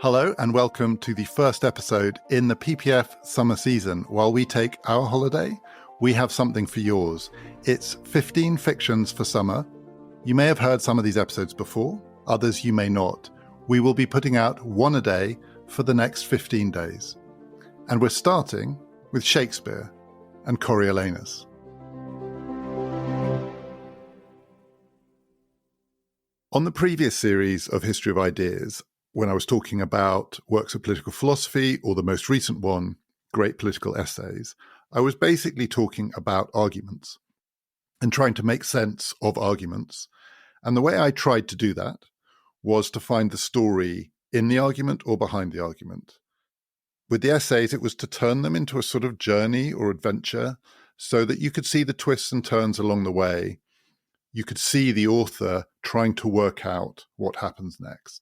Hello and welcome to the first episode in the PPF summer season. While we take our holiday, we have something for yours. It's 15 fictions for summer. You may have heard some of these episodes before, others you may not. We will be putting out one a day for the next 15 days. And we're starting with Shakespeare and Coriolanus. On the previous series of History of Ideas, when I was talking about works of political philosophy, or the most recent one, Great Political Essays, I was basically talking about arguments and trying to make sense of arguments. And the way I tried to do that was to find the story in the argument or behind the argument. With the essays, it was to turn them into a sort of journey or adventure so that you could see the twists and turns along the way. You could see the author trying to work out what happens next.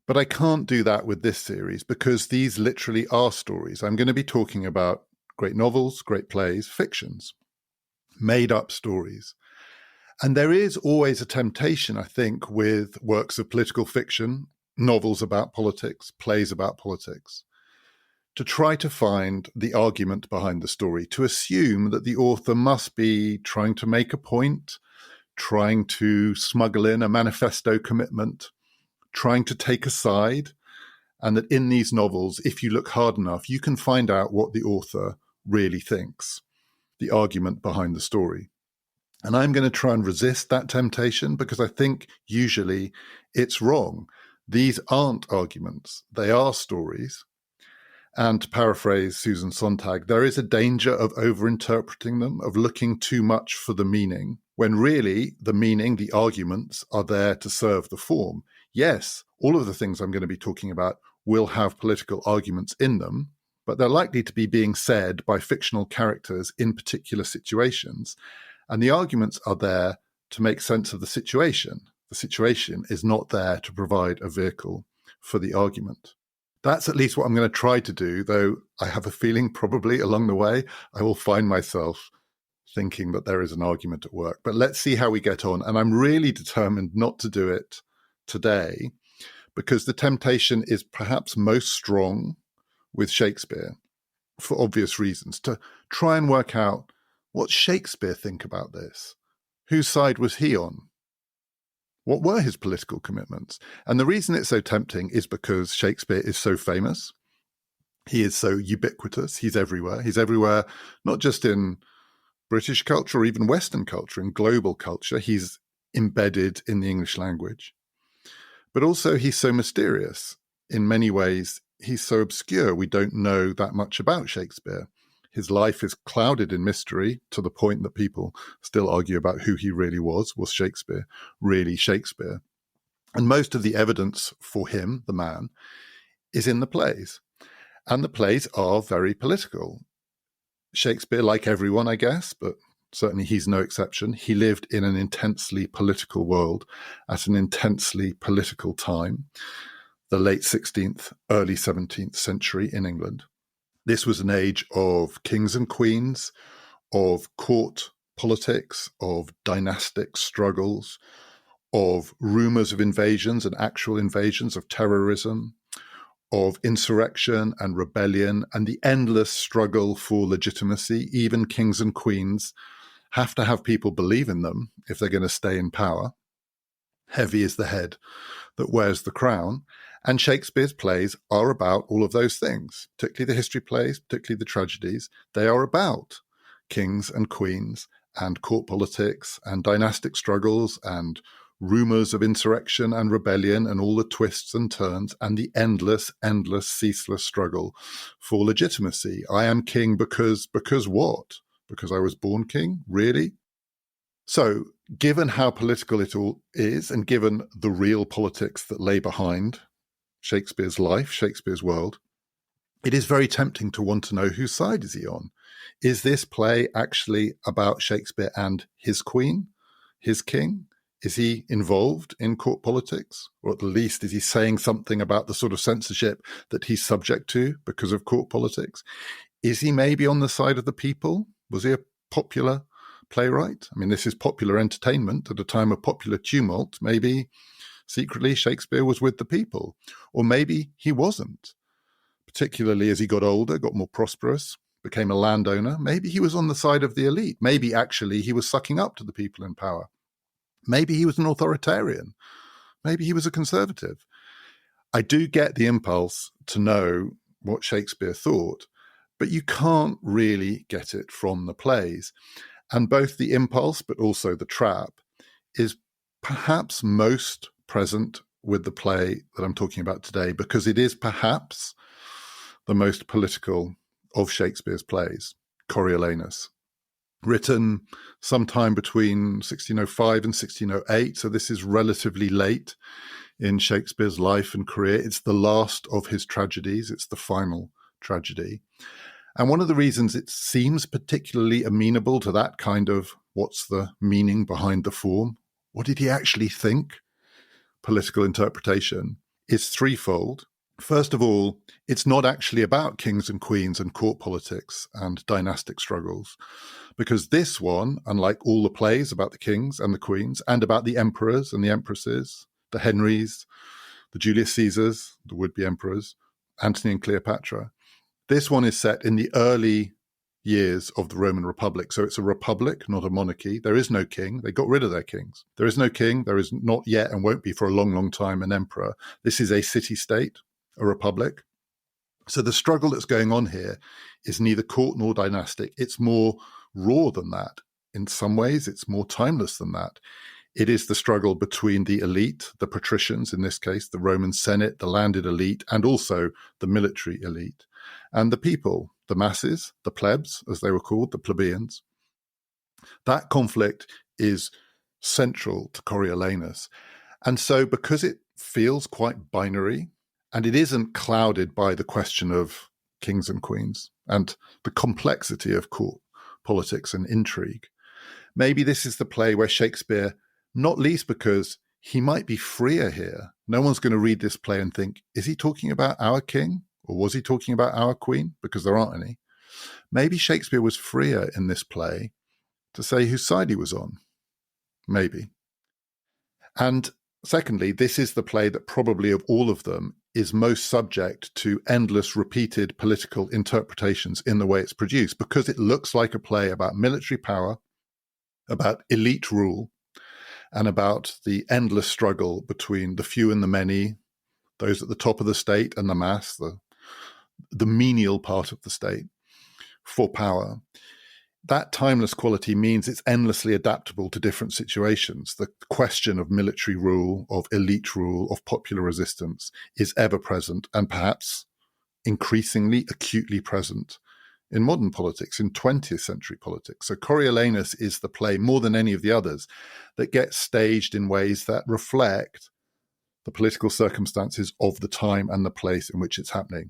But I can't do that with this series because these literally are stories. I'm going to be talking about great novels, great plays, fictions, made-up stories. And there is always a temptation, I think, with works of political fiction, novels about politics, plays about politics, to try to find the argument behind the story, to assume that the author must be trying to make a point, trying to smuggle in a manifesto commitment, trying to take a side, and that in these novels, if you look hard enough, you can find out what the author really thinks, the argument behind the story. And I'm going to try and resist that temptation because I think usually it's wrong. These aren't arguments, they are stories. And to paraphrase Susan Sontag, there is a danger of overinterpreting them, of looking too much for the meaning, when really the meaning, the arguments, are there to serve the form. Yes, all of the things I'm going to be talking about will have political arguments in them, but they're likely to be being said by fictional characters in particular situations. And the arguments are there to make sense of the situation. The situation is not there to provide a vehicle for the argument. That's at least what I'm going to try to do, though I have a feeling probably along the way I will find myself thinking that there is an argument at work. But let's see how we get on. And I'm really determined not to do it today because the temptation is perhaps most strong with Shakespeare for obvious reasons, to try and work out what Shakespeare think about this. Whose side was he on? What were his political commitments? And the reason it's so tempting is because Shakespeare is so famous. He is so ubiquitous. He's everywhere. He's everywhere, not just in British culture or even Western culture, in global culture. He's embedded in the English language. But also he's so mysterious. In many ways, he's so obscure. We don't know that much about Shakespeare. His life is clouded in mystery to the point that people still argue about who he really was. Was Shakespeare really Shakespeare? And most of the evidence for him, the man, is in the plays. And the plays are very political. Shakespeare, like everyone, I guess, but certainly he's no exception. He lived in an intensely political world at an intensely political time, the late 16th, early 17th century in England. This was an age of kings and queens, of court politics, of dynastic struggles, of rumors of invasions and actual invasions, of terrorism, of insurrection and rebellion, and the endless struggle for legitimacy. Even kings and queens have to have people believe in them if they're going to stay in power. Heavy is the head that wears the crown. And Shakespeare's plays are about all of those things, particularly the history plays, particularly the tragedies. They are about kings and queens and court politics and dynastic struggles and rumors of insurrection and rebellion and all the twists and turns and the endless, ceaseless struggle for legitimacy. I am king because what? Because I was born king? Really? So, given how political it all is, and given the real politics that lay behind Shakespeare's life, Shakespeare's world, it is very tempting to want to know whose side is he on. Is this play actually about Shakespeare and his queen, his king? Is he involved in court politics? Or at the least, is he saying something about the sort of censorship that he's subject to because of court politics? Is he maybe on the side of the people? Was he a popular playwright? I mean, this is popular entertainment at a time of popular tumult. Maybe secretly Shakespeare was with the people, or maybe he wasn't, particularly as he got older, got more prosperous, became a landowner. Maybe he was on the side of the elite. Maybe actually he was sucking up to the people in power. Maybe he was an authoritarian. Maybe he was a conservative. I do get the impulse to know what Shakespeare thought, but you can't really get it from the plays. And both the impulse, but also the trap, is perhaps most present with the play that I'm talking about today, because it is perhaps the most political of Shakespeare's plays, Coriolanus, written sometime between 1605 and 1608. So this is relatively late in Shakespeare's life and career. It's the last of his tragedies. It's the final tragedy. And one of the reasons it seems particularly amenable to that kind of what's the meaning behind the form, what did he actually think, political interpretation, is threefold. First of all, it's not actually about kings and queens and court politics and dynastic struggles, because this one, unlike all the plays about the kings and the queens and about the emperors and the empresses, the Henrys, the Julius Caesars, the would-be emperors, Antony and Cleopatra, this one is set in the early years of the Roman Republic. So it's a republic, not a monarchy. There is no king. They got rid of their kings. There is no king. There is not yet and won't be for a long, long time an emperor. This is a city-state, a republic. So the struggle that's going on here is neither court nor dynastic. It's more raw than that. In some ways, it's more timeless than that. It is the struggle between the elite, the patricians, in this case, the Roman Senate, the landed elite, and also the military elite, and the people, the masses, the plebs, as they were called, the plebeians. That conflict is central to Coriolanus. And so because it feels quite binary, and it isn't clouded by the question of kings and queens and the complexity of court politics and intrigue, maybe this is the play where Shakespeare, not least because he might be freer here. No one's going to read this play and think, is he talking about our king? Or was he talking about our queen? Because there aren't any. Maybe Shakespeare was freer in this play to say whose side he was on. Maybe. And secondly, this is the play that probably of all of them is most subject to endless repeated political interpretations in the way it's produced, because it looks like a play about military power, about elite rule, and about the endless struggle between the few and the many, those at the top of the state and the mass, the menial part of the state, for power. That timeless quality means it's endlessly adaptable to different situations. The question of military rule, of elite rule, of popular resistance is ever present, and perhaps increasingly acutely present in modern politics, in 20th century politics. So Coriolanus is the play, more than any of the others, that gets staged in ways that reflect the political circumstances of the time and the place in which it's happening.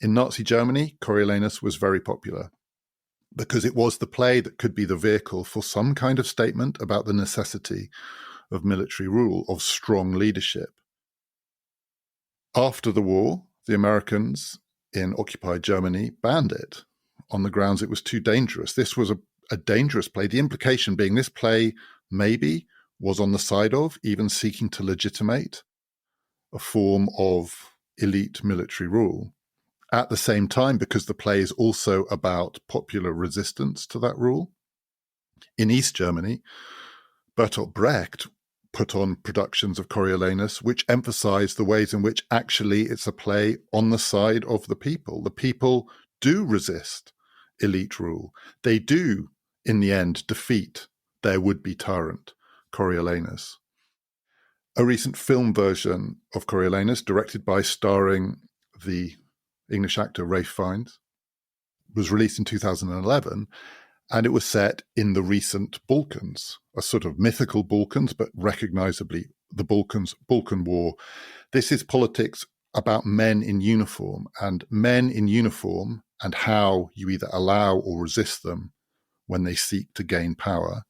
In Nazi Germany, Coriolanus was very popular because it was the play that could be the vehicle for some kind of statement about the necessity of military rule, of strong leadership. After the war, the Americans in occupied Germany banned it on the grounds it was too dangerous. This was a dangerous play. The implication being this play maybe was on the side of, even seeking to legitimate, a form of elite military rule. At the same time, because the play is also about popular resistance to that rule. In East Germany, Bertolt Brecht put on productions of Coriolanus which emphasize the ways in which actually it's a play on the side of the people. The people do resist elite rule. They do, in the end, defeat their would-be tyrant, Coriolanus. A recent film version of Coriolanus, directed by, starring the English actor Ralph Fiennes, was released in 2011, and it was set in the recent Balkans, a sort of mythical Balkans, but recognizably the Balkan War. This is politics about men in uniform, and how you either allow or resist them when they seek to gain power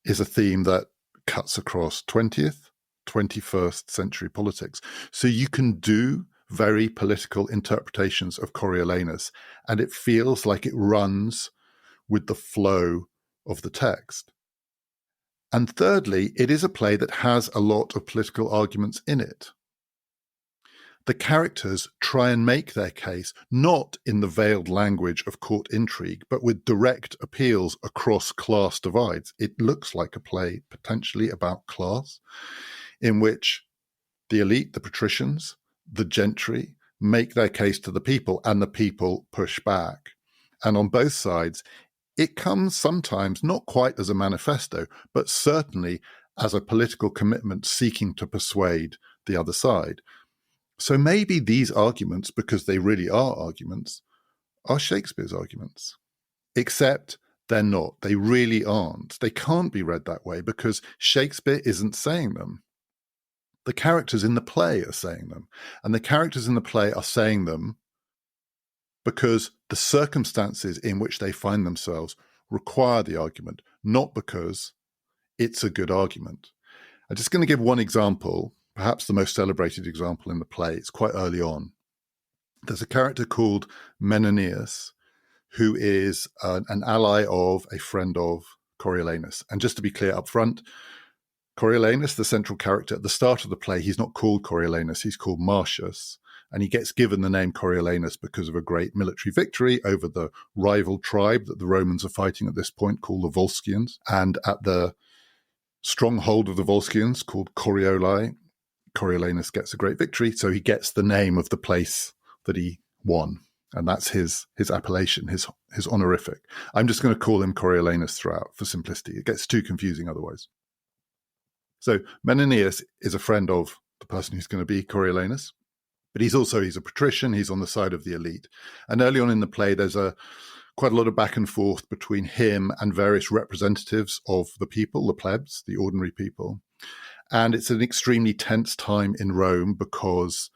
is a theme that cuts across 20th, 21st century politics. So you can do very political interpretations of Coriolanus, and it feels like it runs with the flow of the text. And thirdly, it is a play that has a lot of political arguments in it. The characters try and make their case not in the veiled language of court intrigue, but with direct appeals across class divides. It looks like a play potentially about class, in which the elite, the patricians, the gentry make their case to the people, and the people push back. And on both sides, it comes sometimes not quite as a manifesto, but certainly as a political commitment seeking to persuade the other side. So maybe these arguments, because they really are arguments, are Shakespeare's arguments. Except they're not. They really aren't. They can't be read that way because Shakespeare isn't saying them. The characters in the play are saying them. And the characters in the play are saying them because the circumstances in which they find themselves require the argument, not because it's a good argument. I'm just going to give one example, perhaps the most celebrated example in the play. It's quite early on. There's a character called Menenius, who is an ally of a friend of Coriolanus. And just to be clear up front, Coriolanus, the central character at the start of the play, he's not called Coriolanus, he's called Marcius. And he gets given the name Coriolanus because of a great military victory over the rival tribe that the Romans are fighting at this point, called the Volscians. And at the stronghold of the Volscians, called Corioli, Coriolanus gets a great victory. So he gets the name of the place that he won. And that's his appellation, his honorific. I'm just going to call him Coriolanus throughout for simplicity. It gets too confusing otherwise. So Menenius is a friend of the person who's going to be Coriolanus, but he's a patrician. He's on the side of the elite. And early on in the play, there's quite a lot of back and forth between him and various representatives of the people, the plebs, the ordinary people. And it's an extremely tense time in Rome because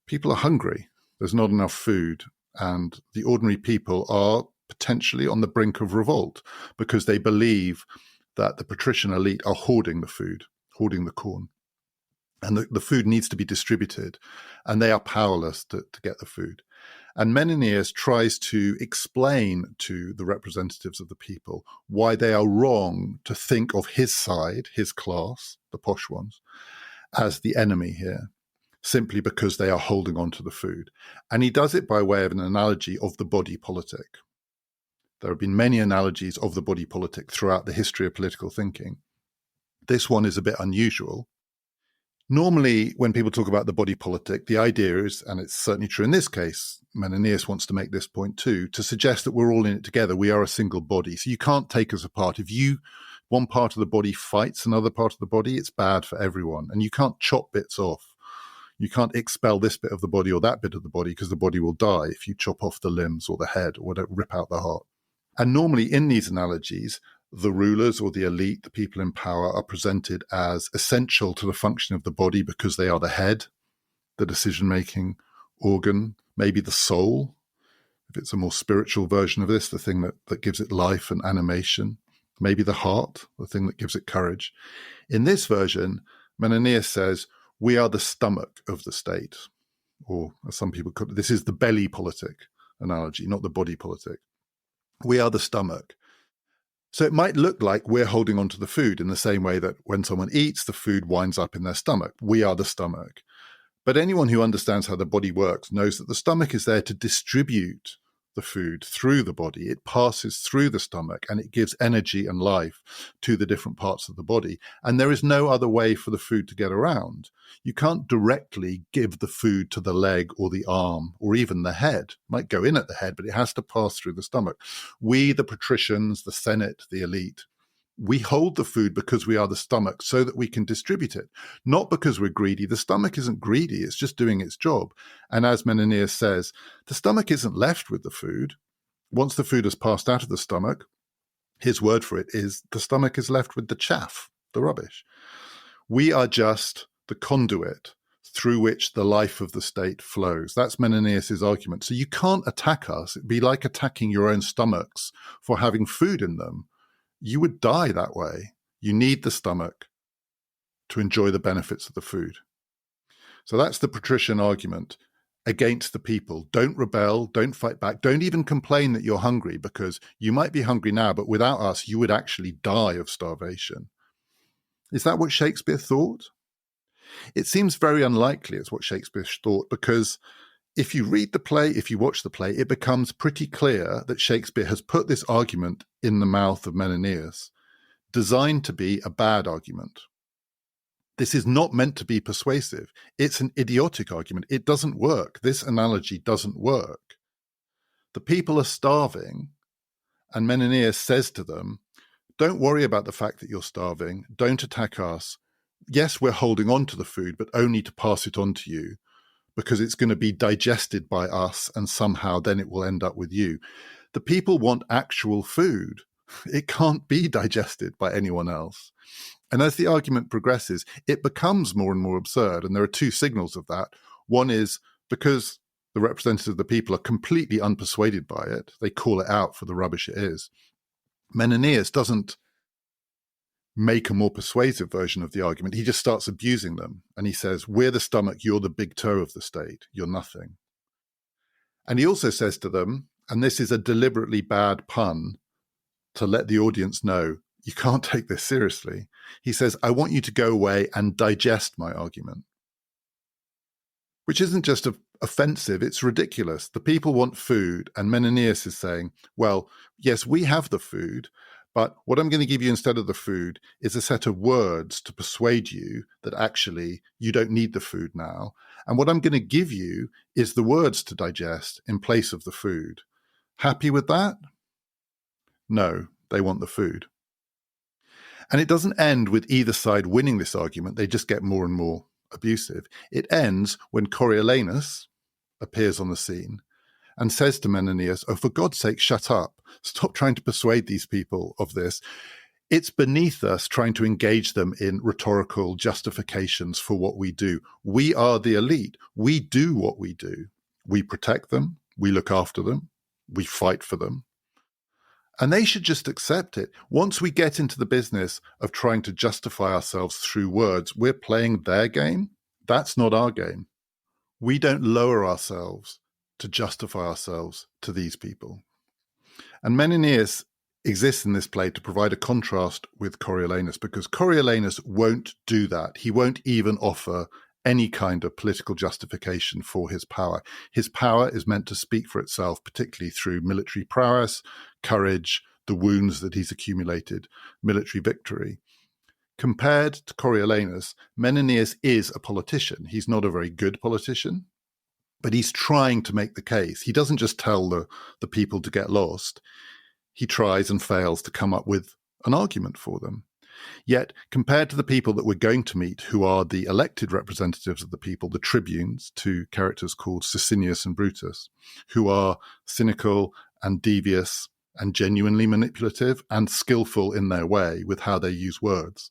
people are hungry. There's not enough food. And the ordinary people are potentially on the brink of revolt because they believe that the patrician elite are hoarding the food, hoarding the corn. And the food needs to be distributed, and they are powerless to get the food. And Menenius tries to explain to the representatives of the people why they are wrong to think of his side, his class, the posh ones, as the enemy here, simply because they are holding on to the food. And he does it by way of an analogy of the body politic. There have been many analogies of the body politic throughout the history of political thinking. This one is a bit unusual. Normally, when people talk about the body politic, the idea is, and it's certainly true in this case, Menenius wants to make this point too, to suggest that we're all in it together. We are a single body. So you can't take us apart. If one part of the body fights another part of the body, it's bad for everyone. And you can't chop bits off. You can't expel this bit of the body or that bit of the body because the body will die if you chop off the limbs or the head or rip out the heart. And normally in these analogies, the rulers or the elite, the people in power, are presented as essential to the function of the body because they are the head, the decision-making organ, maybe the soul, if it's a more spiritual version of this, the thing that gives it life and animation, maybe the heart, the thing that gives it courage. In this version, Menenius says, we are the stomach of the state, or as some people call it, this is the belly politic analogy, not the body politic. We are the stomach. So it might look like we're holding on to the food in the same way that when someone eats, the food winds up in their stomach. We are the stomach. But anyone who understands how the body works knows that the stomach is there to distribute the food through the body. It passes through the stomach and it gives energy and life to the different parts of the body. And there is no other way for the food to get around. You can't directly give the food to the leg or the arm or even the head. It might go in at the head, but it has to pass through the stomach. We, the patricians, the Senate, the elite, we hold the food because we are the stomach so that we can distribute it, not because we're greedy. The stomach isn't greedy. It's just doing its job. And as Menenius says, the stomach isn't left with the food. Once the food has passed out of the stomach, his word for it is the stomach is left with the chaff, the rubbish. We are just the conduit through which the life of the state flows. That's Menenius's argument. So you can't attack us. It'd be like attacking your own stomachs for having food in them. You would die that way. You need the stomach to enjoy the benefits of the food. So that's the patrician argument. against the people. Don't rebel, don't fight back, don't even complain that you're hungry, because you might be hungry now, but without us, you would actually die of starvation. Is that what Shakespeare thought? It seems very unlikely it's what Shakespeare thought, because if you read the play, if you watch the play, it becomes pretty clear that Shakespeare has put this argument in the mouth of Menenius, designed to be a bad argument. This is not meant to be persuasive. It's an idiotic argument. It doesn't work. This analogy doesn't work. The people are starving, and Menenius says to them, don't worry about the fact that you're starving. Don't attack us. Yes, we're holding on to the food, but only to pass it on to you, because it's going to be digested by us, and somehow then it will end up with you. The people want actual food. It can't be digested by anyone else. And as the argument progresses, it becomes more and more absurd. And there are two signals of that. One is because the representatives of the people are completely unpersuaded by it. They call it out for the rubbish it is. Menenius doesn't make a more persuasive version of the argument. He just starts abusing them. And he says, we're the stomach, you're the big toe of the state. You're nothing. And he also says to them, and this is a deliberately bad pun to let the audience know, you can't take this seriously. He says, I want you to go away and digest my argument. Which isn't just offensive, it's ridiculous. The people want food, and Menenius is saying, well, yes, we have the food, but what I'm going to give you instead of the food is a set of words to persuade you that actually you don't need the food now. And what I'm going to give you is the words to digest in place of the food. Happy with that? No, they want the food. And it doesn't end with either side winning this argument. They just get more and more abusive. It ends when Coriolanus appears on the scene and says to Menenius, oh, for God's sake, shut up. Stop trying to persuade these people of this. It's beneath us trying to engage them in rhetorical justifications for what we do. We are the elite. We do what we do. We protect them. We look after them. We fight for them. And they should just accept it. Once we get into the business of trying to justify ourselves through words, we're playing their game. That's not our game. We don't lower ourselves to justify ourselves to these people. And Menenius exists in this play to provide a contrast with Coriolanus, because Coriolanus won't do that. He won't even offer any kind of political justification for his power. His power is meant to speak for itself, particularly through military prowess, courage, the wounds that he's accumulated, military victory. Compared to Coriolanus, Menenius is a politician. He's not a very good politician, but he's trying to make the case. He doesn't just tell the people to get lost. He tries and fails to come up with an argument for them. Yet, compared to the people that we're going to meet, who are the elected representatives of the people, the tribunes, two characters called Sicinius and Brutus, who are cynical and devious and genuinely manipulative and skillful in their way with how they use words,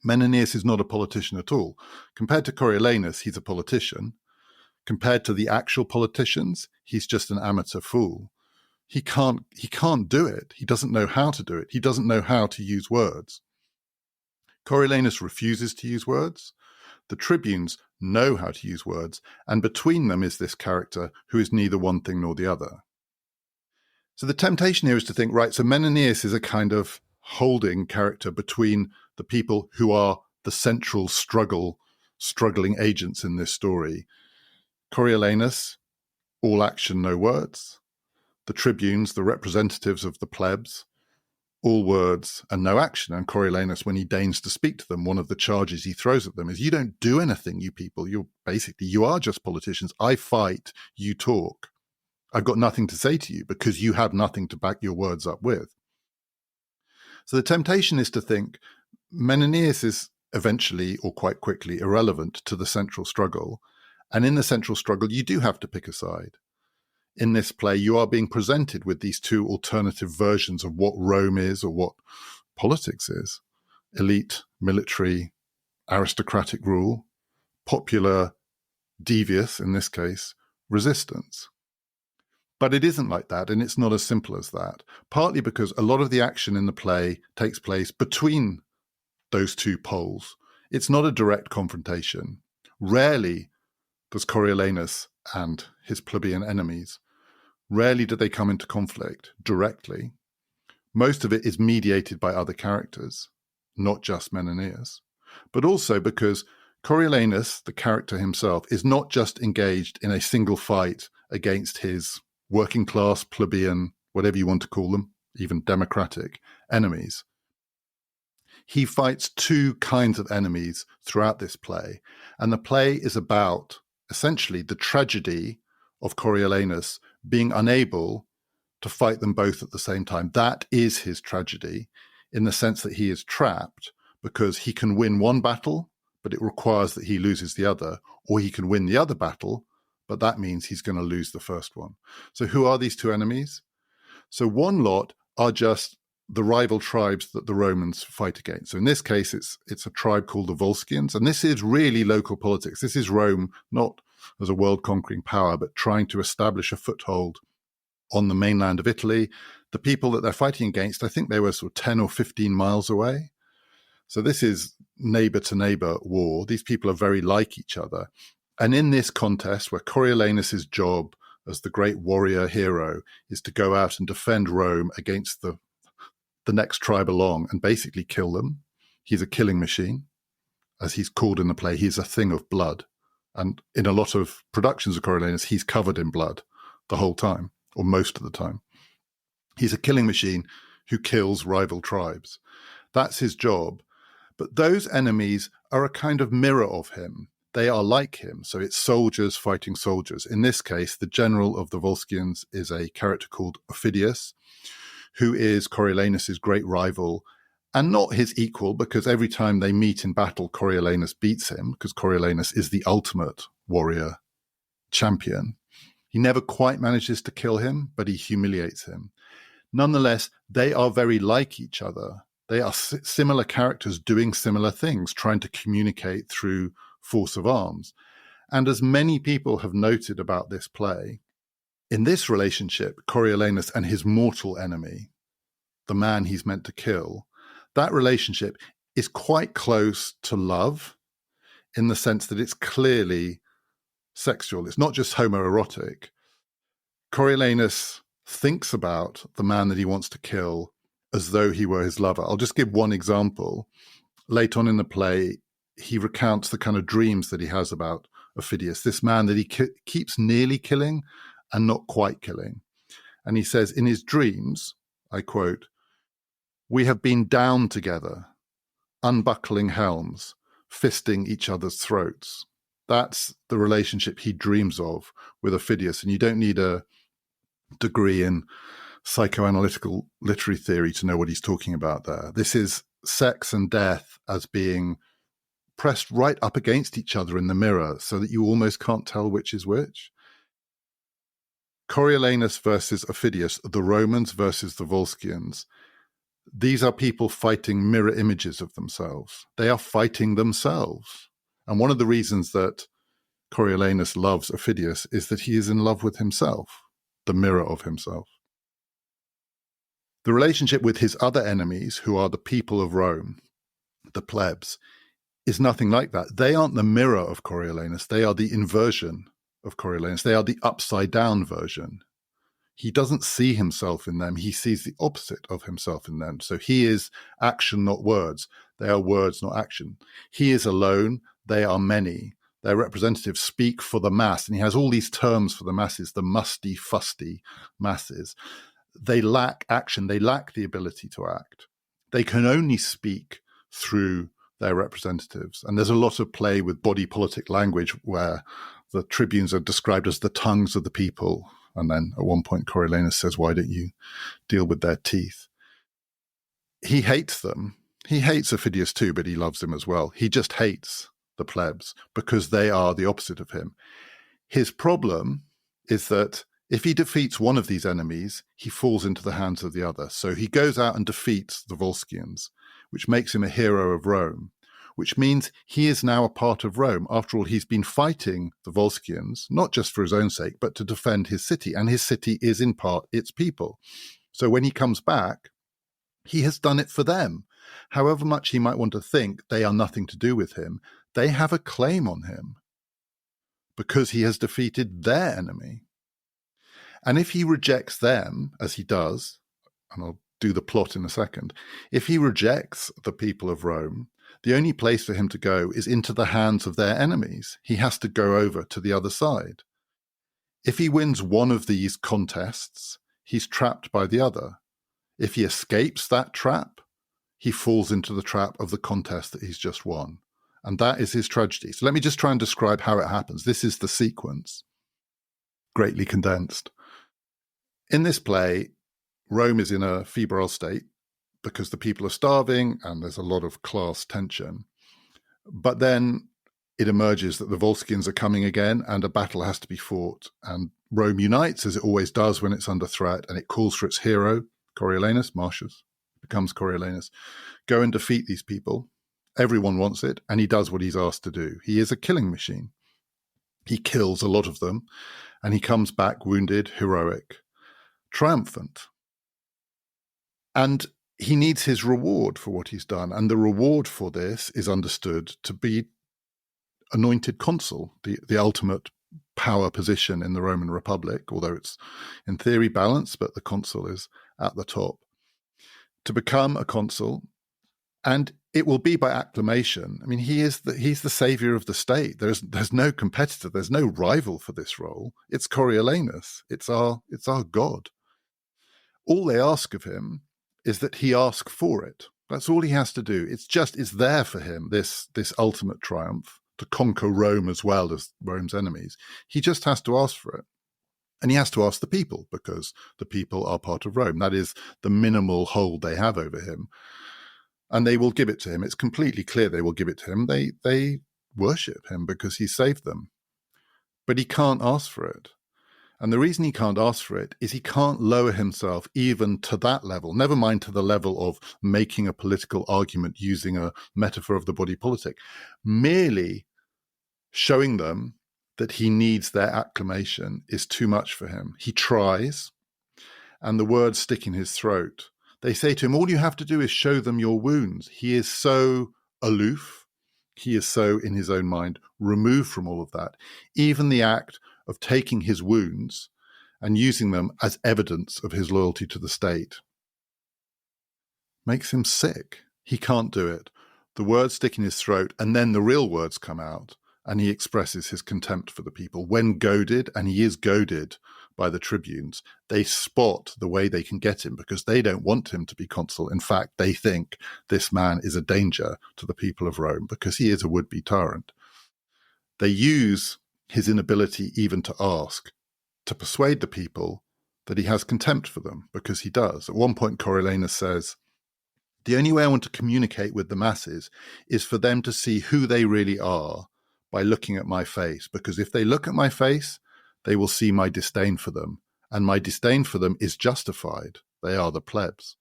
Menenius is not a politician at all. Compared to Coriolanus, he's a politician. Compared to the actual politicians, he's just an amateur fool. He can't do it. He doesn't know how to do it. He doesn't know how to use words. Coriolanus refuses to use words. The tribunes know how to use words, and between them is this character who is neither one thing nor the other. So the temptation here is to think, right, so Menenius is a kind of holding character between the people who are the central struggling agents in this story. Coriolanus, all action, no words. The tribunes, the representatives of the plebs, all words and no action. And Coriolanus, when he deigns to speak to them, one of the charges he throws at them is, you don't do anything, you people. You are just politicians. I fight, you talk. I've got nothing to say to you because you have nothing to back your words up with. So the temptation is to think Menenius is eventually or quite quickly irrelevant to the central struggle. And in the central struggle, you do have to pick a side. In this play, you are being presented with these two alternative versions of what Rome is or what politics is. Elite, military, aristocratic rule, popular, devious, in this case, resistance. But it isn't like that, and it's not as simple as that, partly because a lot of the action in the play takes place between those two poles. It's not a direct confrontation. Rarely does Coriolanus and his plebeian enemies. Rarely do they come into conflict directly. Most of it is mediated by other characters, not just Menenius, but also because Coriolanus, the character himself, is not just engaged in a single fight against his working class, plebeian, whatever you want to call them, even democratic enemies. He fights two kinds of enemies throughout this play, and the play is about essentially the tragedy of Coriolanus being unable to fight them both at the same time. That is his tragedy, in the sense that he is trapped because he can win one battle, but it requires that he loses the other, or he can win the other battle, but that means he's going to lose the first one. So who are these two enemies? So one lot are just the rival tribes that the Romans fight against. So in this case, it's a tribe called the Volscians, and this is really local politics. This is Rome, not as a world-conquering power, but trying to establish a foothold on the mainland of Italy. The people that they're fighting against, I think they were sort of 10 or 15 miles away. So this is neighbor-to-neighbor war. These people are very like each other. And in this contest, where Coriolanus' job as the great warrior hero is to go out and defend Rome against the next tribe along and basically kill them. He's a killing machine. As he's called in the play, he's a thing of blood. And in a lot of productions of Coriolanus, he's covered in blood the whole time, or most of the time. He's a killing machine who kills rival tribes. That's his job. But those enemies are a kind of mirror of him. They are like him. So it's soldiers fighting soldiers. In this case, the general of the Volscians is a character called Aufidius, who is Coriolanus' great rival and not his equal, because every time they meet in battle, Coriolanus beats him, because Coriolanus is the ultimate warrior champion. He never quite manages to kill him, but he humiliates him. Nonetheless, they are very like each other. They are similar characters doing similar things, trying to communicate through force of arms. And as many people have noted about this play, in this relationship, Coriolanus and his mortal enemy, the man he's meant to kill, that relationship is quite close to love, in the sense that it's clearly sexual. It's not just homoerotic. Coriolanus thinks about the man that he wants to kill as though he were his lover. I'll just give one example. Late on in the play, he recounts the kind of dreams that he has about Aufidius, this man that he keeps nearly killing and not quite killing. And he says in his dreams, I quote, "We have been down together, unbuckling helms, fisting each other's throats." That's the relationship he dreams of with Aufidius. And you don't need a degree in psychoanalytical literary theory to know what he's talking about there. This is sex and death as being pressed right up against each other in the mirror so that you almost can't tell which is which. Coriolanus versus Aufidius, the Romans versus the Volscians. These are people fighting mirror images of themselves. They are fighting themselves. And one of the reasons that Coriolanus loves Aufidius is that he is in love with himself, the mirror of himself. The relationship with his other enemies, who are the people of Rome, the plebs, is nothing like that. They aren't the mirror of Coriolanus. They are the inversion of Coriolanus. They are the upside down version. He doesn't see himself in them. He sees the opposite of himself in them. So he is action, not words. They are words, not action. He is alone. They are many. Their representatives speak for the mass. And he has all these terms for the masses, the musty, fusty masses. They lack action. They lack the ability to act. They can only speak through their representatives. And there's a lot of play with body politic language where the tribunes are described as the tongues of the people. And then at one point, Coriolanus says, "Why don't you deal with their teeth?" He hates them. He hates Aufidius too, but he loves him as well. He just hates the plebs because they are the opposite of him. His problem is that if he defeats one of these enemies, he falls into the hands of the other. So he goes out and defeats the Volscians, which makes him a hero of Rome, which means he is now a part of Rome. After all, he's been fighting the Volscians, not just for his own sake, but to defend his city. And his city is in part its people. So when he comes back, he has done it for them. However much he might want to think they are nothing to do with him, they have a claim on him. because he has defeated their enemy. And if he rejects them, as he does, and I'll do the plot in a second, if he rejects the people of Rome, the only place for him to go is into the hands of their enemies. He has to go over to the other side. If he wins one of these contests, he's trapped by the other. If he escapes that trap, he falls into the trap of the contest that he's just won. And that is his tragedy. So let me just try and describe how it happens. This is the sequence, greatly condensed. In this play, Rome is in a febrile state because the people are starving and there's a lot of class tension. But then it emerges that the Volscians are coming again and a battle has to be fought. And Rome unites, as it always does when it's under threat, and it calls for its hero, Coriolanus, Marcius, becomes Coriolanus, go and defeat these people. Everyone wants it, and he does what he's asked to do. He is a killing machine. He kills a lot of them, and he comes back wounded, heroic, triumphant. And he needs his reward for what he's done, and the reward for this is understood to be anointed consul, the ultimate power position in the Roman Republic, although it's in theory balanced, but the consul is at the top. To become a consul, and it will be by acclamation. I mean, he's the savior of the state. There's no competitor, there's no rival for this role. It's Coriolanus. It's our god. All they ask of him is that he ask for it. That's all he has to do. It's there for him, this ultimate triumph, to conquer Rome as well as Rome's enemies. He just has to ask for it. And he has to ask the people, because the people are part of Rome. That is the minimal hold they have over him. And they will give it to him. It's completely clear they will give it to him. They worship him because he saved them. But he can't ask for it. And the reason he can't ask for it is he can't lower himself even to that level, never mind to the level of making a political argument using a metaphor of the body politic, merely showing them that he needs their acclamation is too much for him. He tries, and the words stick in his throat. They say to him, all you have to do is show them your wounds. He is so aloof. He is so, in his own mind, removed from all of that. Even the act of taking his wounds and using them as evidence of his loyalty to the state makes him sick. He can't do it. The words stick in his throat, and then the real words come out, and he expresses his contempt for the people. When goaded, and he is goaded by the tribunes, they spot the way they can get him because they don't want him to be consul. In fact, they think this man is a danger to the people of Rome because he is a would-be tyrant. They use his inability even to ask to persuade the people that he has contempt for them, because he does. At one point, Coriolanus says, the only way I want to communicate with the masses is for them to see who they really are by looking at my face, because if they look at my face, they will see my disdain for them, and my disdain for them is justified. They are the plebs.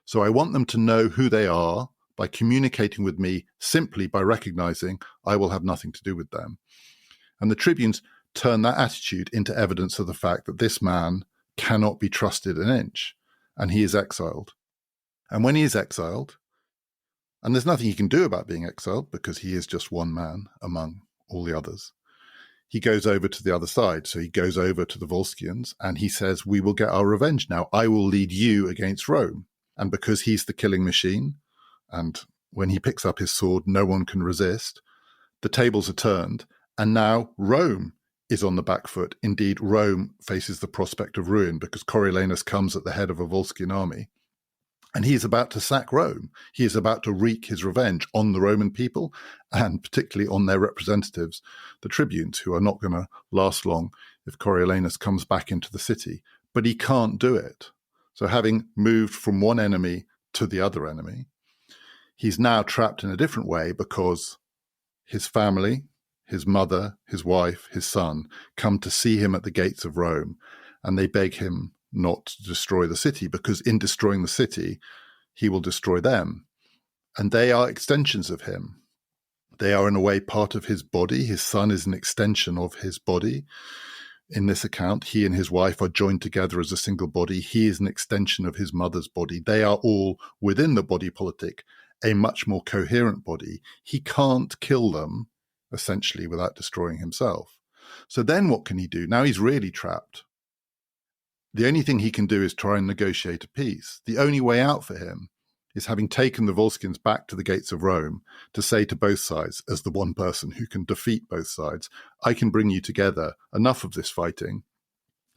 So I want them to know who they are by communicating with me simply by recognizing I will have nothing to do with them. And the tribunes turn that attitude into evidence of the fact that this man cannot be trusted an inch, and he is exiled. And when he is exiled, and there's nothing he can do about being exiled because he is just one man among all the others, he goes over to the other side. So he goes over to the Volscians and he says, we will get our revenge now. I will lead you against Rome. And because he's the killing machine, and when he picks up his sword, no one can resist, the tables are turned. And now Rome is on the back foot. Indeed, Rome faces the prospect of ruin because Coriolanus comes at the head of a Volscian army. And he is about to sack Rome. He is about to wreak his revenge on the Roman people and particularly on their representatives, the tribunes, who are not going to last long if Coriolanus comes back into the city. But he can't do it. So having moved from one enemy to the other enemy, he's now trapped in a different way because his family, his mother, his wife, his son come to see him at the gates of Rome, and they beg him not to destroy the city, because in destroying the city, he will destroy them. And they are extensions of him. They are in a way part of his body. His son is an extension of his body. In this account, he and his wife are joined together as a single body. He is an extension of his mother's body. They are all within the body politic, a much more coherent body. He can't kill them, essentially, without destroying himself. So then what can he do? Now he's really trapped. The only thing he can do is try and negotiate a peace. The only way out for him is, having taken the Volscians back to the gates of Rome, to say to both sides, as the one person who can defeat both sides, I can bring you together, enough of this fighting,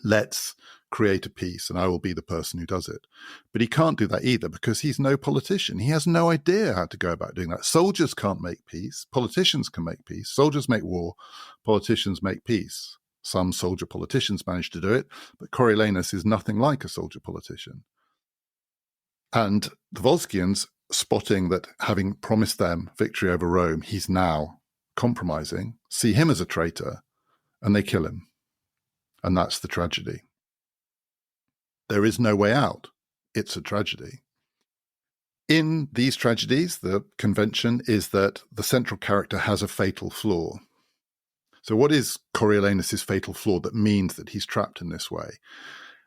let's create a peace, and I will be the person who does it. But he can't do that either, because he's no politician. He has no idea how to go about doing that. Soldiers can't make peace. Politicians can make peace. Soldiers make war. Politicians make peace. Some soldier politicians manage to do it, but Coriolanus is nothing like a soldier politician. And the Volscians, spotting that, having promised them victory over Rome, he's now compromising, see him as a traitor, and they kill him. And that's the tragedy. There is no way out. It's a tragedy. In these tragedies, the convention is that the central character has a fatal flaw. So what is Coriolanus' fatal flaw that means that he's trapped in this way?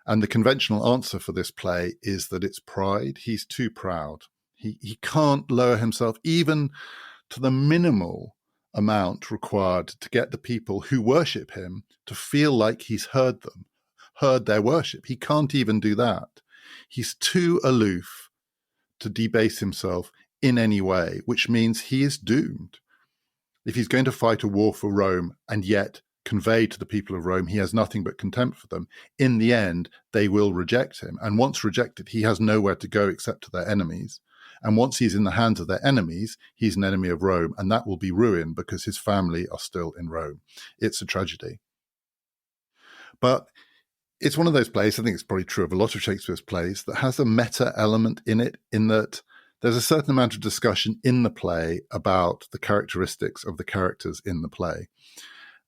And the conventional answer for this play is that it's pride. He's too proud. He can't lower himself even to the minimal amount required to get the people who worship him to feel like he's heard them, heard their worship. He can't even do that. He's too aloof to debase himself in any way, which means he is doomed. If he's going to fight a war for Rome and yet convey to the people of Rome he has nothing but contempt for them, in the end, they will reject him. And once rejected, he has nowhere to go except to their enemies. And once he's in the hands of their enemies, he's an enemy of Rome, and that will be ruin because his family are still in Rome. It's a tragedy. But it's one of those plays, I think it's probably true of a lot of Shakespeare's plays, that has a meta element in it, in that there's a certain amount of discussion in the play about the characteristics of the characters in the play.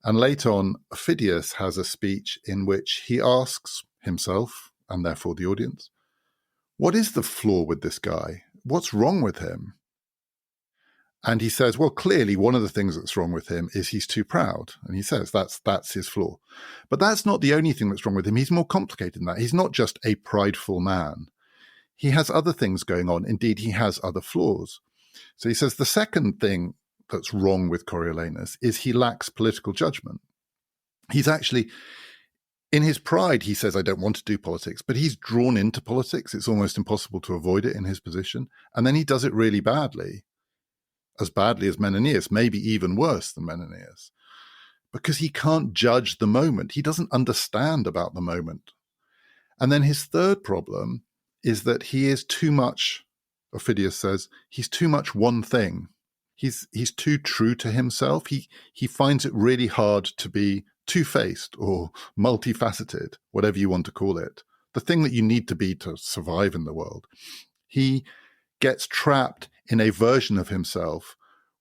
And later on, Phidias has a speech in which he asks himself, and therefore the audience, what is the flaw with this guy? What's wrong with him? And he says, well, clearly one of the things that's wrong with him is he's too proud. And he says that's his flaw. But that's not the only thing that's wrong with him. He's more complicated than that. He's not just a prideful man. He has other things going on. Indeed, he has other flaws. So he says the second thing that's wrong with Coriolanus is he lacks political judgment. He's actually, in his pride, he says, I don't want to do politics, but he's drawn into politics. It's almost impossible to avoid it in his position. And then he does it really badly as Menenius, maybe even worse than Menenius, because he can't judge the moment. He doesn't understand about the moment. And then his third problem is that he is too much, Phidias says, he's too much one thing. He's too true to himself. He finds it really hard to be two-faced or multifaceted, whatever you want to call it, the thing that you need to be to survive in the world. He gets trapped in a version of himself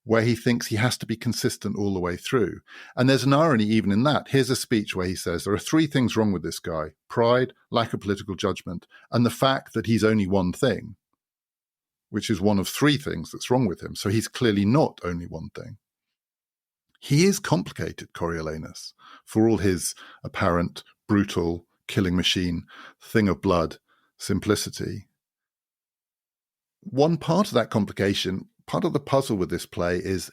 where he thinks he has to be consistent all the way through. And there's an irony even in that. Here's a speech where he says, there are three things wrong with this guy: pride, lack of political judgment, and the fact that he's only one thing, which is one of three things that's wrong with him. So he's clearly not only one thing. He is complicated, Coriolanus, for all his apparent brutal killing machine, thing of blood, simplicity. One part of that complication, part of the puzzle with this play, is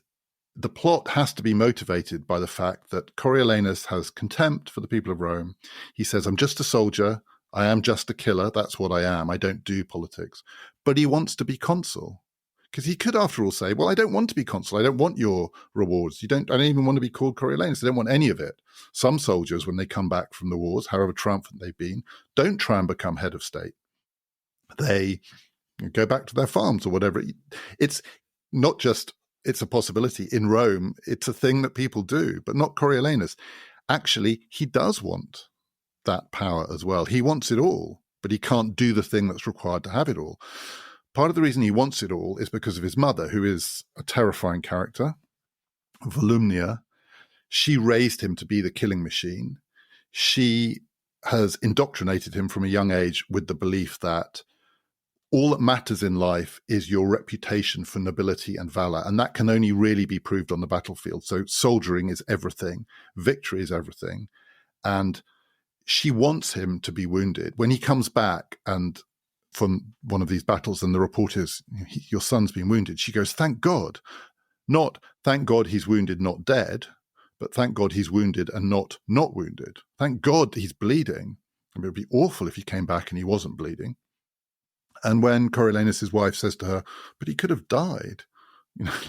the plot has to be motivated by the fact that Coriolanus has contempt for the people of Rome. He says, I'm just a soldier. I am just a killer. That's what I am. I don't do politics. But he wants to be consul, because he could, after all, say, well, I don't want to be consul. I don't want your rewards. I don't even want to be called Coriolanus. I don't want any of it. Some soldiers, when they come back from the wars, however triumphant they've been, don't try and become head of state. They go back to their farms or whatever. It's not just, it's a possibility. In Rome, it's a thing that people do, but not Coriolanus. Actually, he does want that power as well. He wants it all, but he can't do the thing that's required to have it all. Part of the reason he wants it all is because of his mother, who is a terrifying character, Volumnia. She raised him to be the killing machine. She has indoctrinated him from a young age with the belief that all that matters in life is your reputation for nobility and valor, and that can only really be proved on the battlefield. So soldiering is everything. Victory is everything. And she wants him to be wounded. When he comes back and from one of these battles and the report is, your son's been wounded, she goes, thank God. Not, thank God he's wounded, not dead, but thank God he's wounded and not wounded. Thank God he's bleeding. I mean, it would be awful if he came back and he wasn't bleeding. And when Coriolanus' wife says to her, but he could have died,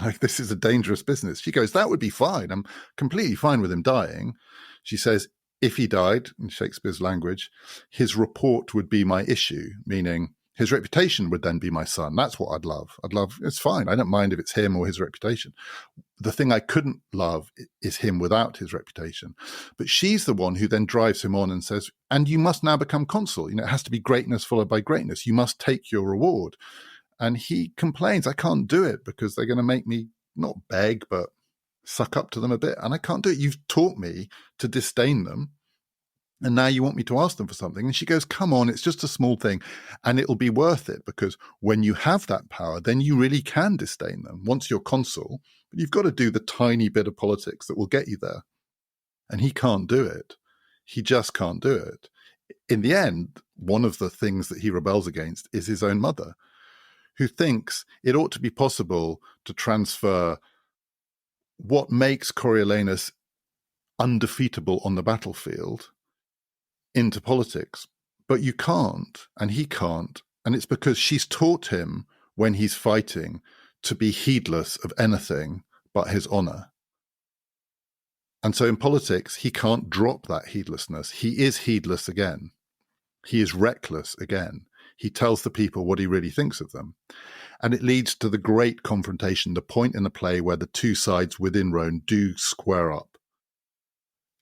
like, this is a dangerous business, she goes, that would be fine. I'm completely fine with him dying. She says, if he died, in Shakespeare's language, his report would be my issue, meaning his reputation would then be my son. That's what I'd love. It's fine. I don't mind if it's him or his reputation. The thing I couldn't love is him without his reputation. But she's the one who then drives him on and says, and you must now become consul. It has to be greatness followed by greatness. You must take your reward. And he complains, I can't do it because they're going to make me not beg, but suck up to them a bit. And I can't do it. You've taught me to disdain them. And now you want me to ask them for something. And she goes, come on, it's just a small thing. And it'll be worth it, because when you have that power, then you really can disdain them once you're consul. But you've got to do the tiny bit of politics that will get you there. And he can't do it. He just can't do it. In the end, one of the things that he rebels against is his own mother, who thinks it ought to be possible to transfer what makes Coriolanus undefeatable on the battlefield into politics. But you can't, and he can't, and it's because she's taught him when he's fighting to be heedless of anything but his honor. And so in politics, he can't drop that heedlessness. He is heedless again. He is reckless again. He tells the people what he really thinks of them. And it leads to the great confrontation, the point in the play where the two sides within Rome do square up.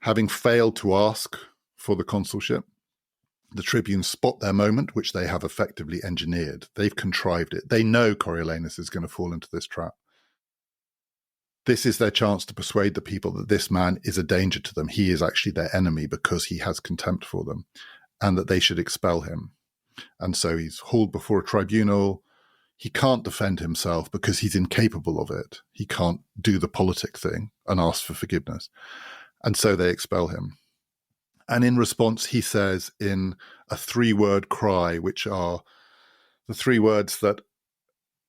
Having failed to ask for the consulship, the tribunes spot their moment, which they have effectively engineered. They've contrived it. They know Coriolanus is going to fall into this trap. This is their chance to persuade the people that this man is a danger to them. He is actually their enemy because he has contempt for them, and that they should expel him. And so he's hauled before a tribunal. He can't defend himself because he's incapable of it. He can't do the politic thing and ask for forgiveness. And so they expel him. And in response, he says in a 3-word cry, which are the 3 words that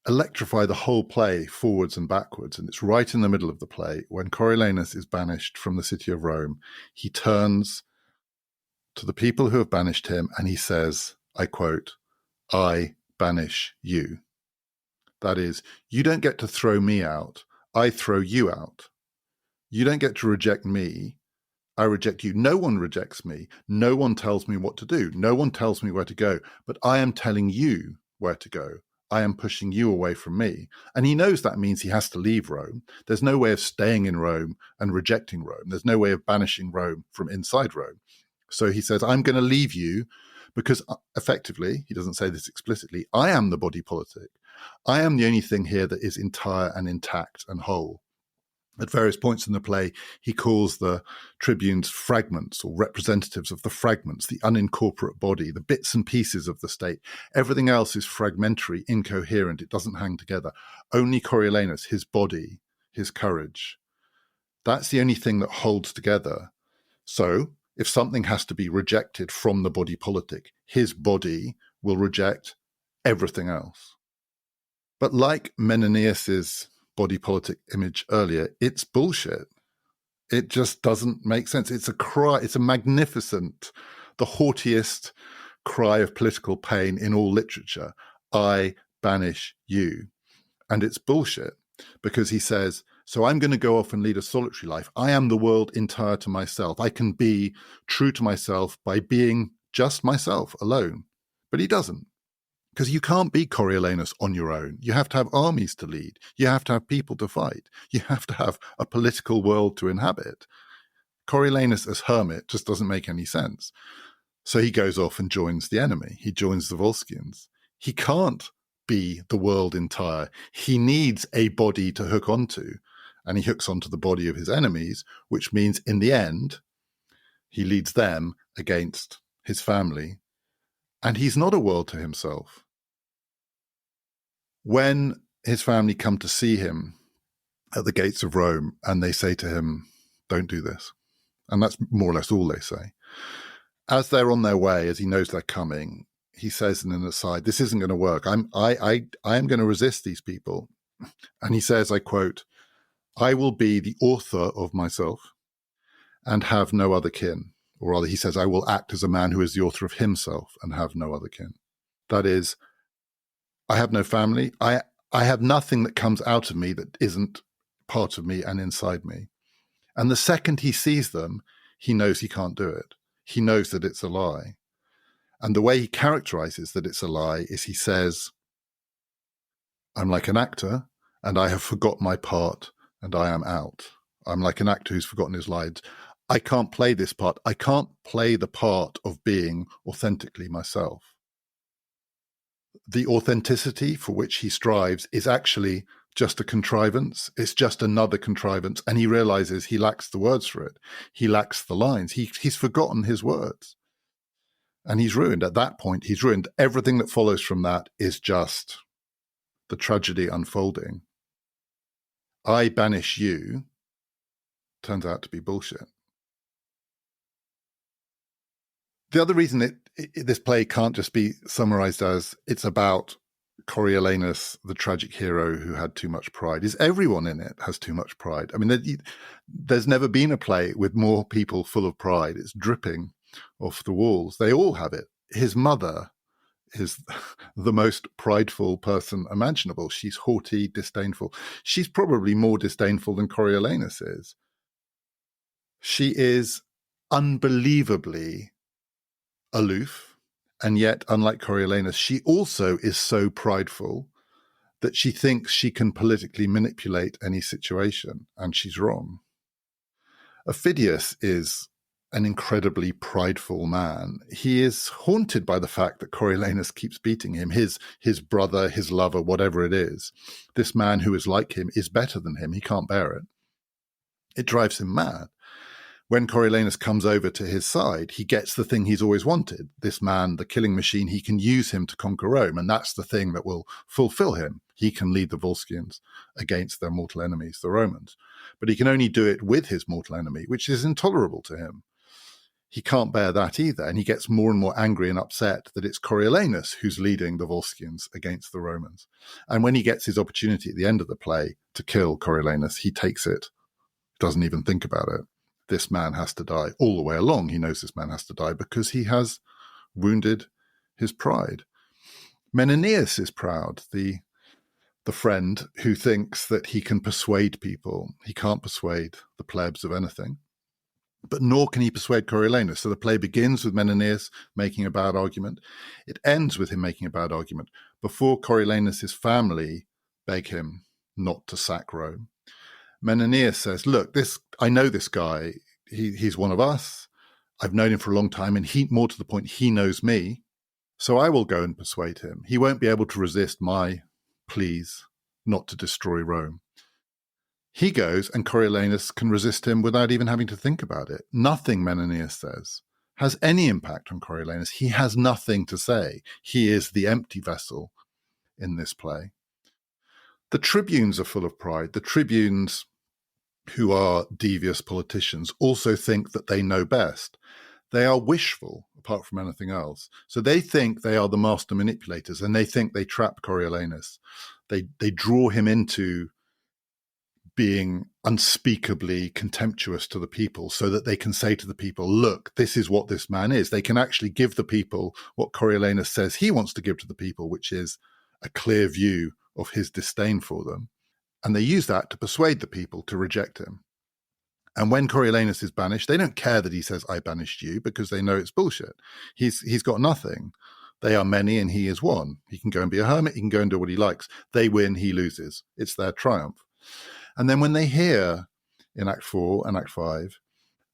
electrify the whole play forwards and backwards. And it's right in the middle of the play. When Coriolanus is banished from the city of Rome, he turns to the people who have banished him and he says, I quote, I banish you. That is, you don't get to throw me out. I throw you out. You don't get to reject me. I reject you. No one rejects me. No one tells me what to do. No one tells me where to go. But I am telling you where to go. I am pushing you away from me. And he knows that means he has to leave Rome. There's no way of staying in Rome and rejecting Rome. There's no way of banishing Rome from inside Rome. So he says, I'm going to leave you because effectively, he doesn't say this explicitly, I am the body politic. I am the only thing here that is entire and intact and whole. At various points in the play, he calls the tribunes fragments or representatives of the fragments, the unincorporate body, the bits and pieces of the state. Everything else is fragmentary, incoherent. It doesn't hang together. Only Coriolanus, his body, his courage. That's the only thing that holds together. So if something has to be rejected from the body politic, his body will reject everything else. But like Menenius's body politic image earlier, it's bullshit. It just doesn't make sense. It's a cry. It's a magnificent, the haughtiest cry of political pain in all literature. I banish you. And it's bullshit because he says, so I'm going to go off and lead a solitary life. I am the world entire to myself. I can be true to myself by being just myself alone. But he doesn't. Because you can't be Coriolanus on your own. You have to have armies to lead. You have to have people to fight. You have to have a political world to inhabit. Coriolanus as hermit just doesn't make any sense. So he goes off and joins the enemy. He joins the Volscians. He can't be the world entire. He needs a body to hook onto. And he hooks onto the body of his enemies, which means in the end, he leads them against his family. And he's not a world to himself. When his family come to see him at the gates of Rome and they say to him, don't do this. And that's more or less all they say. As they're on their way, as he knows they're coming, he says in an aside, this isn't going to work. I am going to resist these people. And he says, I quote, I will be the author of myself. and have no other kin. Or rather, he says, I will act as a man who is the author of himself and have no other kin. That is, I have no family. I have nothing that comes out of me that isn't part of me and inside me. And the second he sees them, he knows he can't do it. He knows that it's a lie. And the way he characterizes that it's a lie is he says, I'm like an actor and I have forgot my part and I am out. I'm like an actor who's forgotten his lines. I can't play this part. I can't play the part of being authentically myself. The authenticity for which he strives is actually just a contrivance. It's just another contrivance. And he realizes he lacks the words for it. He lacks the lines. He's forgotten his words. And he's ruined. At that point, he's ruined. Everything that follows from that is just the tragedy unfolding. I banish you turns out to be bullshit. The other reason this play can't just be summarized as it's about Coriolanus, the tragic hero who had too much pride, is everyone in it has too much pride. I mean, there's never been a play with more people full of pride. It's dripping off the walls. They all have it. His mother is the most prideful person imaginable. She's haughty, disdainful. She's probably more disdainful than Coriolanus is. She is unbelievably aloof, and yet, unlike Coriolanus, she also is so prideful that she thinks she can politically manipulate any situation, and she's wrong. Ophidius is an incredibly prideful man. He is haunted by the fact that Coriolanus keeps beating him, his brother, his lover, whatever it is. This man who is like him is better than him. He can't bear it. It drives him mad. When Coriolanus comes over to his side, he gets the thing he's always wanted. This man, the killing machine, he can use him to conquer Rome, and that's the thing that will fulfill him. He can lead the Volscians against their mortal enemies, the Romans. But he can only do it with his mortal enemy, which is intolerable to him. He can't bear that either, and he gets more and more angry and upset that it's Coriolanus who's leading the Volscians against the Romans. And when he gets his opportunity at the end of the play to kill Coriolanus, he takes it, doesn't even think about it. This man has to die. All the way along, he knows this man has to die because he has wounded his pride. Menenius is proud, the friend who thinks that he can persuade people. He can't persuade the plebs of anything, but nor can he persuade Coriolanus. So the play begins with Menenius making a bad argument. It ends with him making a bad argument before Coriolanus' family beg him not to sack Rome. Menenius says, look, I know this guy. He's one of us. I've known him for a long time, and more to the point, he knows me. So I will go and persuade him. He won't be able to resist my pleas not to destroy Rome. He goes, and Coriolanus can resist him without even having to think about it. Nothing, Menenius says, has any impact on Coriolanus. He has nothing to say. He is the empty vessel in this play. The tribunes are full of pride. The tribunes, who are devious politicians, also think that they know best. They are wishful, apart from anything else. So they think they are the master manipulators, and they think they trap Coriolanus. They draw him into being unspeakably contemptuous to the people so that they can say to the people, look, this is what this man is. They can actually give the people what Coriolanus says he wants to give to the people, which is a clear view of his disdain for them. And they use that to persuade the people to reject him. And when Coriolanus is banished, they don't care that he says, I banished you, because they know it's bullshit. He's got nothing. They are many and he is one. He can go and be a hermit. He can go and do what he likes. They win, he loses. It's their triumph. And then when they hear in Act 4 and Act 5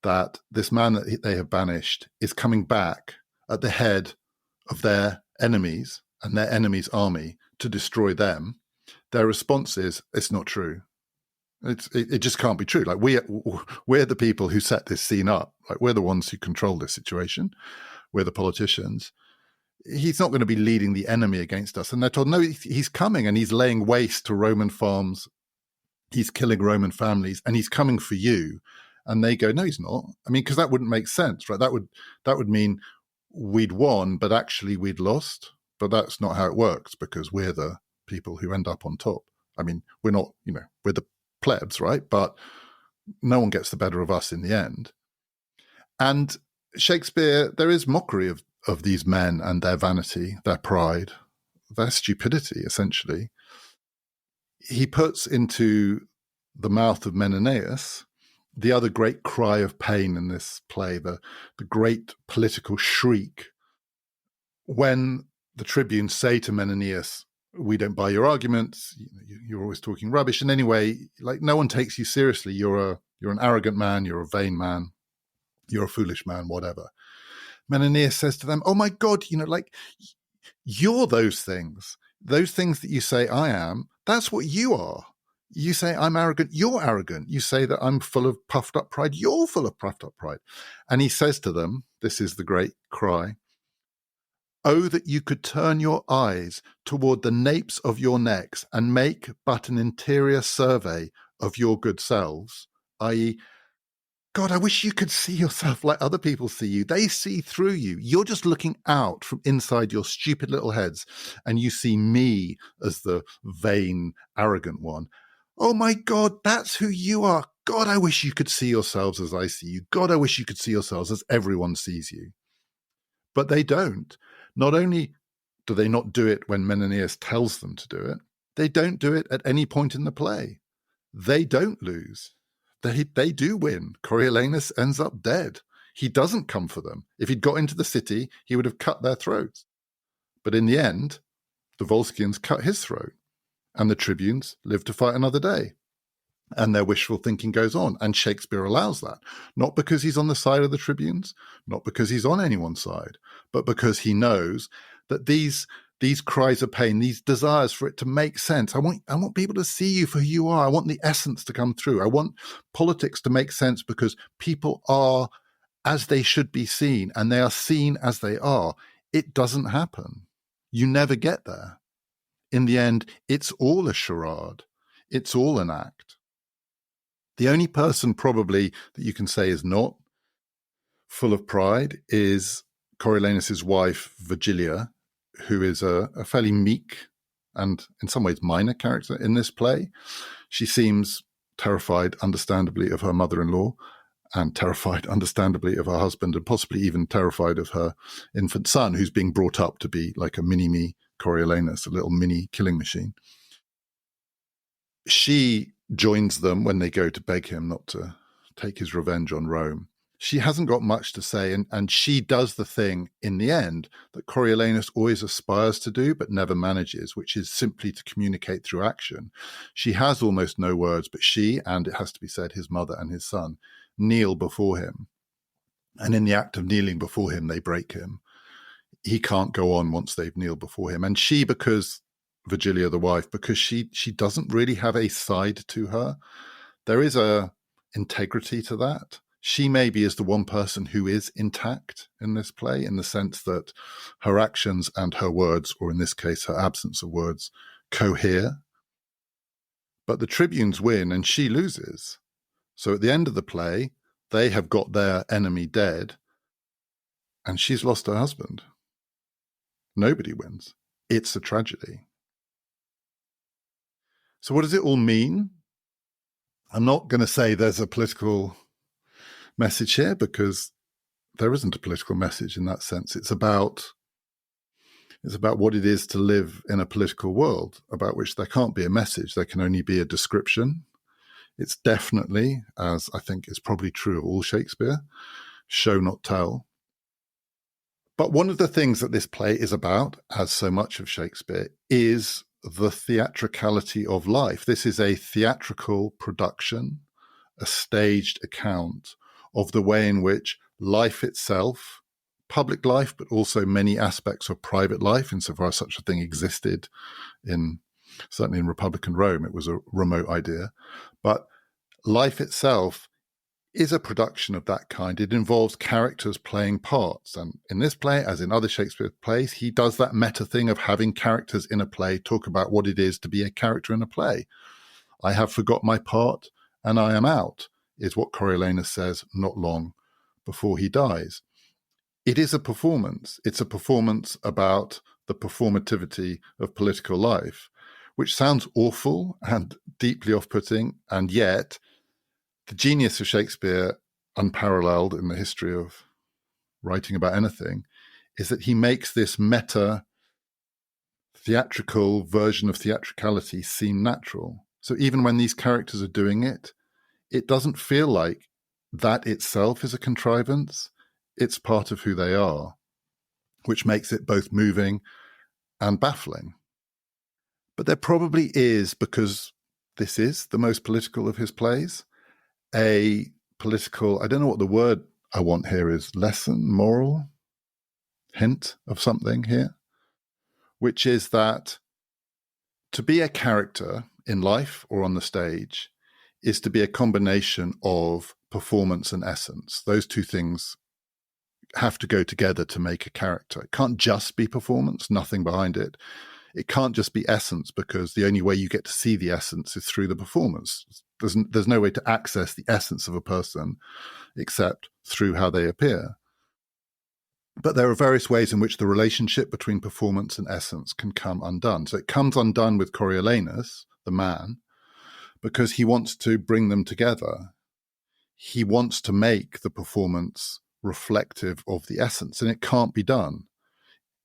that this man that they have banished is coming back at the head of their enemies and their enemies' army to destroy them, their response is, it's not true. It just can't be true. Like we're the people who set this scene up. Like we're the ones who control this situation. We're the politicians. He's not going to be leading the enemy against us. And they're told, no, he's coming and he's laying waste to Roman farms. He's killing Roman families and he's coming for you. And they go, no, he's not. I mean, because that wouldn't make sense, right? That would mean we'd won, but actually we'd lost. But that's not how it works because we're the people who end up on top. I mean, we're not, we're the plebs, right? But no one gets the better of us in the end. And Shakespeare, there is mockery of these men and their vanity, their pride, their stupidity, essentially. He puts into the mouth of Menenius the other great cry of pain in this play, the great political shriek, when the tribunes say to Menenius, "We don't buy your arguments. You're always talking rubbish. And anyway, like, no one takes you seriously. You're an arrogant man. You're a vain man. You're a foolish man, whatever." Menenius says to them, "Oh my God, like, you're those things that you say I am. That's what you are. You say I'm arrogant. You're arrogant. You say that I'm full of puffed up pride. You're full of puffed up pride." And he says to them, this is the great cry, "Oh, that you could turn your eyes toward the napes of your necks and make but an interior survey of your good selves," i.e., God, I wish you could see yourself like other people see you. They see through you. You're just looking out from inside your stupid little heads, and you see me as the vain, arrogant one. Oh my God, that's who you are. God, I wish you could see yourselves as I see you. God, I wish you could see yourselves as everyone sees you. But they don't. Not only do they not do it when Menenius tells them to do it, they don't do it at any point in the play. They don't lose. They do win. Coriolanus ends up dead. He doesn't come for them. If he'd got into the city, he would have cut their throats. But in the end, the Volscians cut his throat, and the tribunes live to fight another day. And their wishful thinking goes on, and Shakespeare allows that, not because he's on the side of the tribunes, not because he's on anyone's side, but because he knows that these cries of pain, these desires for it to make sense. I want people to see you for who you are. I want the essence to come through. I want politics to make sense because people are as they should be seen, and they are seen as they are. It doesn't happen. You never get there. In the end, it's all a charade. It's all an act. The only person probably that you can say is not full of pride is Coriolanus' wife, Virgilia, who is a fairly meek and in some ways minor character in this play. She seems terrified, understandably, of her mother-in-law, and terrified, understandably, of her husband, and possibly even terrified of her infant son, who's being brought up to be like a mini-me Coriolanus, a little mini killing machine. She joins them when they go to beg him not to take his revenge on Rome. She hasn't got much to say, and she does the thing in the end that Coriolanus always aspires to do but never manages, which is simply to communicate through action. She has almost no words, but she, and it has to be said, his mother and his son, kneel before him. And in the act of kneeling before him, they break him. He can't go on once they've kneeled before him. And she, because Virgilia, the wife, because she doesn't really have a side to her. There is a integrity to that. She maybe is the one person who is intact in this play, in the sense that her actions and her words, or in this case, her absence of words, cohere. But the tribunes win and she loses. So at the end of the play, they have got their enemy dead and she's lost her husband. Nobody wins. It's a tragedy. So what does it all mean? I'm not going to say there's a political message here, because there isn't a political message in that sense. It's about what it is to live in a political world about which there can't be a message. There can only be a description. It's definitely, as I think is probably true of all Shakespeare, show not tell. But one of the things that this play is about, as so much of Shakespeare, is the theatricality of life. This is a theatrical production, a staged account of the way in which life itself, public life, but also many aspects of private life, insofar as such a thing existed certainly in Republican Rome, it was a remote idea. But life itself is a production of that kind. It involves characters playing parts. And in this play, as in other Shakespeare plays, he does that meta thing of having characters in a play talk about what it is to be a character in a play. I have forgot my part and I am out, is what Coriolanus says not long before he dies. It is a performance. It's a performance about the performativity of political life, which sounds awful and deeply off-putting, and yet the genius of Shakespeare unparalleled in the history of writing about anything, is that he makes this meta theatrical version of theatricality seem natural. So even when these characters are doing it, it doesn't feel like that itself is a contrivance. It's part of who they are, which makes it both moving and baffling. But there probably is, because this is the most political of his plays, a political, I don't know what the word I want here is, lesson, moral, hint of something here, which is that to be a character in life or on the stage is to be a combination of performance and essence. Those two things have to go together to make a character. It can't just be performance, nothing behind it. It can't just be essence, because the only way you get to see the essence is through the performance. There's no way to access the essence of a person except through how they appear. But there are various ways in which the relationship between performance and essence can come undone. So it comes undone with Coriolanus, the man, because he wants to bring them together. He wants to make the performance reflective of the essence, and it can't be done.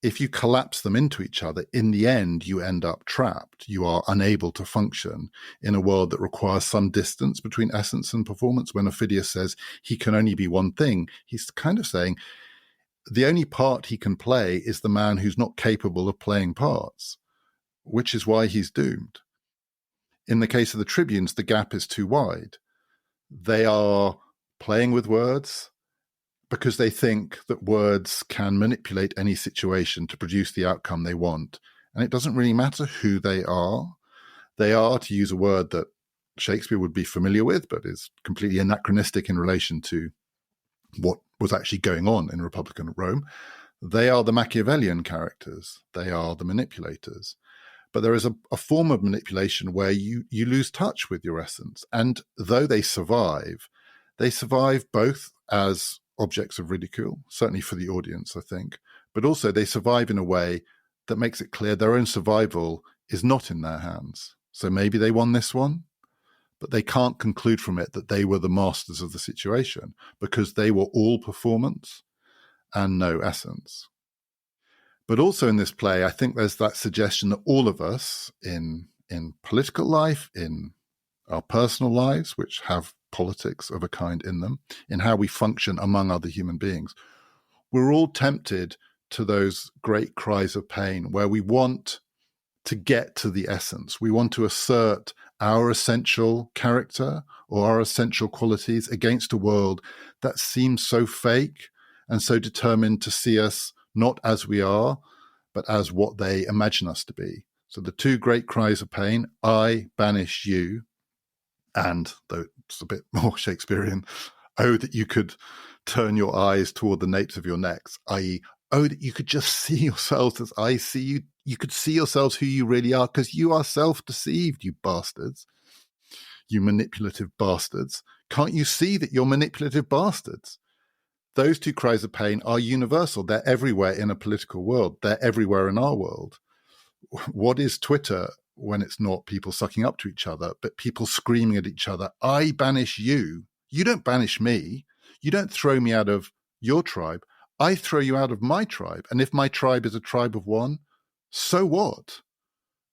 If you collapse them into each other, in the end, you end up trapped. You are unable to function in a world that requires some distance between essence and performance. When Ophidius says he can only be one thing, he's kind of saying the only part he can play is the man who's not capable of playing parts, which is why he's doomed. In the case of the tribunes, the gap is too wide. They are playing with words because they think that words can manipulate any situation to produce the outcome they want. And it doesn't really matter who they are. They are, to use a word that Shakespeare would be familiar with, but is completely anachronistic in relation to what was actually going on in Republican Rome. They are the Machiavellian characters. They are the manipulators. But there is a form of manipulation where you lose touch with your essence. And though they survive both as objects of ridicule, certainly for the audience, I think, but also they survive in a way that makes it clear their own survival is not in their hands. So maybe they won this one, but they can't conclude from it that they were the masters of the situation, because they were all performance and no essence. But also in this play, I think there's that suggestion that all of us in political life, in our personal lives, which have politics of a kind in them, in how we function among other human beings, we're all tempted to those great cries of pain where we want to get to the essence. We want to assert our essential character or our essential qualities against a world that seems so fake and so determined to see us not as we are, but as what they imagine us to be. So the two great cries of pain, I banish you, and, though it's a bit more Shakespearean, oh, that you could turn your eyes toward the napes of your necks, i.e., oh, that you could just see yourselves as I see you. You could see yourselves who you really are, because you are self-deceived, you bastards, you manipulative bastards. Can't you see that you're manipulative bastards? Those two cries of pain are universal. They're everywhere in a political world. They're everywhere in our world. What is Twitter when it's not people sucking up to each other, but people screaming at each other, I banish you. You don't banish me. You don't throw me out of your tribe. I throw you out of my tribe. And if my tribe is a tribe of one, so what?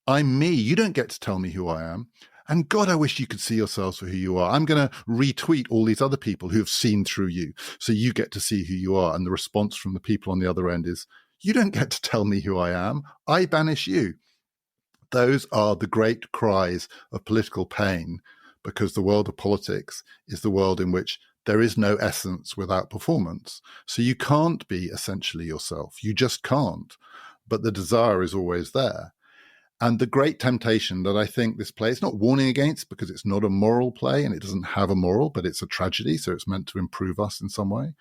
I'm me. You don't get to tell me who I am. And God, I wish you could see yourselves for who you are. I'm going to retweet all these other people who have seen through you, so you get to see who you are. And the response from the people on the other end is, you don't get to tell me who I am. I banish you. Those are the great cries of political pain, because the world of politics is the world in which there is no essence without performance. So you can't be essentially yourself. You just can't. But the desire is always there. And the great temptation that I think this play is not warning against, because it's not a moral play and it doesn't have a moral, but it's a tragedy, so it's meant to improve us in some way.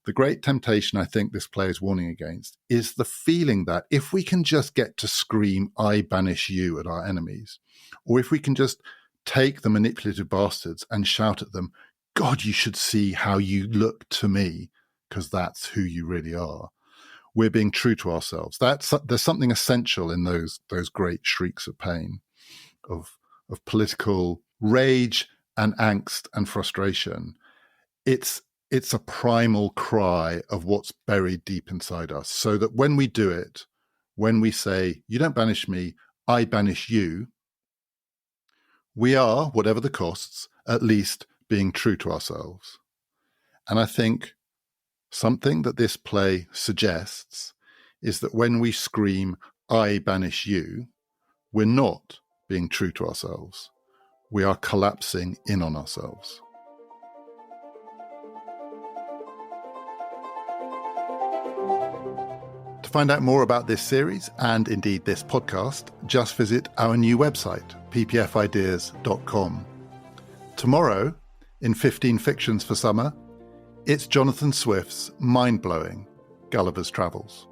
The great temptation I think this play is warning against is the feeling that if we can just get to scream, I banish you at our enemies, or if we can just take the manipulative bastards and shout at them, God, you should see how you look to me, because that's who you really are. We're being true to ourselves. There's something essential in those great shrieks of pain, of political rage and angst and frustration, it's a primal cry of what's buried deep inside us, so that when we do it, when we say, you don't banish me, I banish you, we are, whatever the costs, at least being true to ourselves. And I think something that this play suggests is that when we scream, I banish you, we're not being true to ourselves. We are collapsing in on ourselves. To find out more about this series, and indeed this podcast, just visit our new website, ppfideas.com. Tomorrow, in 15 Fictions for Summer, it's Jonathan Swift's mind-blowing Gulliver's Travels.